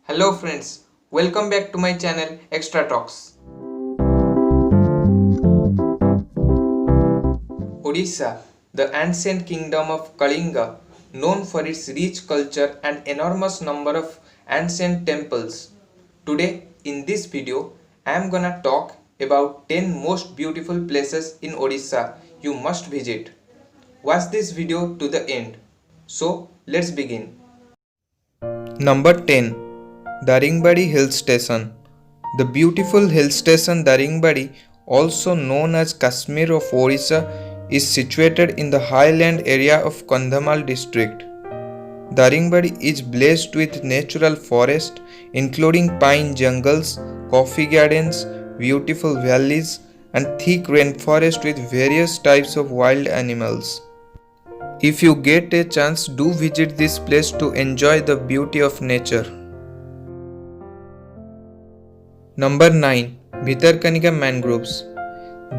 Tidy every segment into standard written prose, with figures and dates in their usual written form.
Hello friends, welcome back to my channel Extra Talks. Odisha, the ancient kingdom of Kalinga, known for its rich culture and enormous number of ancient temples. Today in this video, I am gonna talk about 10 most beautiful places in Odisha you must visit. Watch this video to the end. So let's begin. Number 10, Daringbadi Hill Station. The beautiful hill station Daringbadi, also known as Kashmir of Orissa, is situated in the highland area of Kandhamal district. Daringbadi is blessed with natural forest including pine jungles, coffee gardens, beautiful valleys, and thick rainforest with various types of wild animals. If you get a chance, do visit this place to enjoy the beauty of nature. Number 9. Bhitarkanika Mangroves.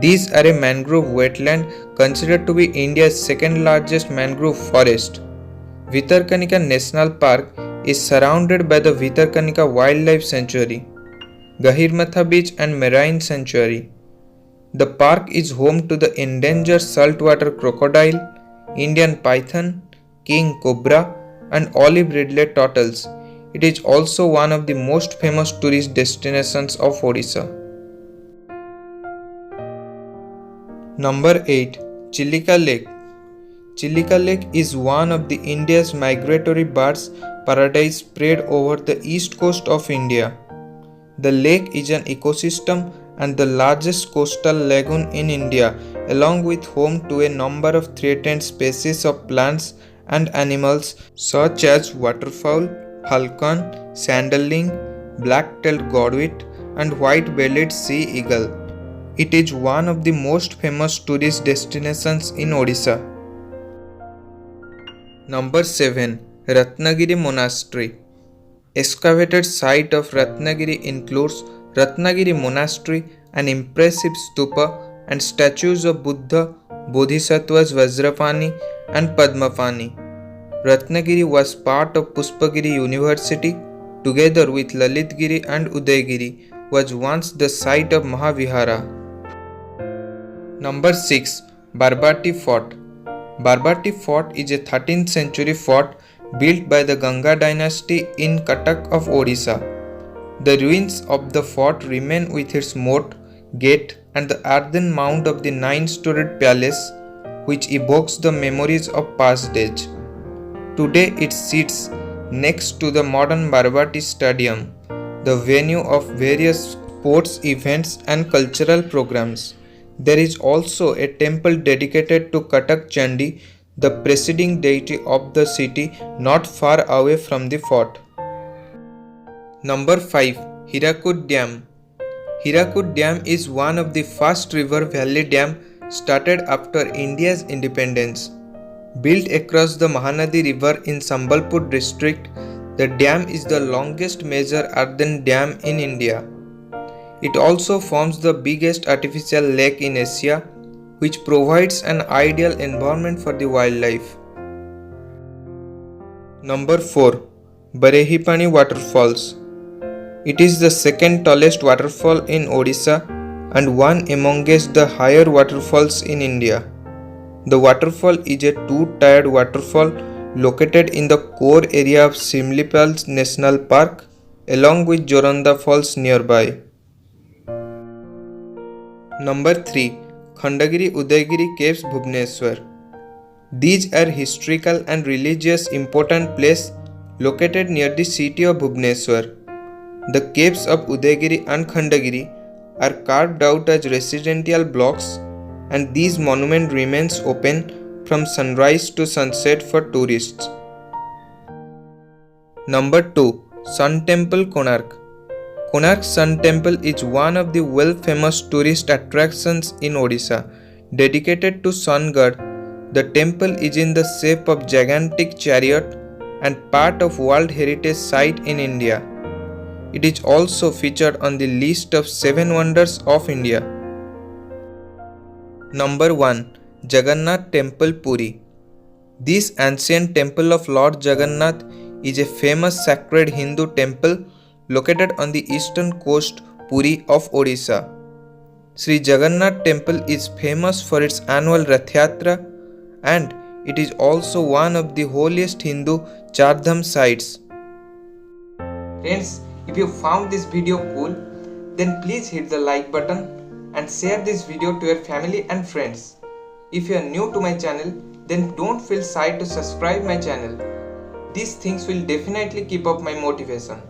These are a mangrove wetland considered to be India's second largest mangrove forest. Bhitarkanika National Park is surrounded by the Bhitarkanika Wildlife Sanctuary, Gahirmatha Beach and Marine Sanctuary. The park is home to the endangered saltwater crocodile, Indian python, king cobra, and olive ridley turtles. It is also one of the most famous tourist destinations of Odisha. Number 8. Chilika Lake. Chilika Lake is one of the India's migratory birds paradise spread over the east coast of India. The lake is an ecosystem and the largest coastal lagoon in India, along with home to a number of threatened species of plants and animals such as waterfowl, falcon, sanderling, black-tailed godwit, and white-bellied sea eagle. It is one of the most famous tourist destinations in Odisha. Number 7. Ratnagiri Monastery. Excavated site of Ratnagiri includes Ratnagiri Monastery, an impressive stupa and statues of Buddha, Bodhisattvas Vajrapani and Padmapani. Ratnagiri was part of Pushpagiri University, together with Lalitgiri and Udaygiri, was once the site of Mahavihara. Number 6. Barbati Fort. Barbati Fort is a 13th century fort built by the Ganga dynasty in Cuttack of Odisha. The ruins of the fort remain with its moat, gate, and the earthen mound of the 9-storied palace, which evokes the memories of past days. Today it sits next to the modern Barbati Stadium, the venue of various sports events and cultural programs. There is also a temple dedicated to Cuttack Chandi, the presiding deity of the city, not far away from the fort. Number 5. Hirakud Dam. Hirakud Dam is one of the first river valley dam started after India's independence. Built across the Mahanadi River in Sambalpur district, the dam is the longest major earthen dam in India. It also forms the biggest artificial lake in Asia, which provides an ideal environment for the wildlife. Number 4. Barehipani Waterfalls. It is the second tallest waterfall in Odisha and one amongst the higher waterfalls in India. The waterfall is a two-tiered waterfall located in the core area of Simlipal National Park, along with Joronda Falls nearby. Number 3. Khandagiri Udaygiri Caves Bhubaneswar. These are historical and religious important places located near the city of Bhubaneswar. The caves of Udaygiri and Khandagiri are carved out as residential blocks, and these monument remains open from sunrise to sunset for tourists. Number 2. Sun Temple Konark. Konark Sun Temple is one of the well-famous tourist attractions in Odisha. Dedicated to sun god, the temple is in the shape of gigantic chariot and part of World Heritage Site in India. It is also featured on the list of 7 wonders of India. Number 1. Jagannath Temple Puri. This ancient temple of Lord Jagannath is a famous sacred Hindu temple located on the eastern coast Puri of Odisha. Sri Jagannath Temple is famous for its annual Rath Yatra, and it is also one of the holiest Hindu Chardham sites. Friends, if you found this video cool, then please hit the like button and share this video to your family and friends. If you are new to my channel, then don't feel shy to subscribe my channel. These things will definitely keep up my motivation.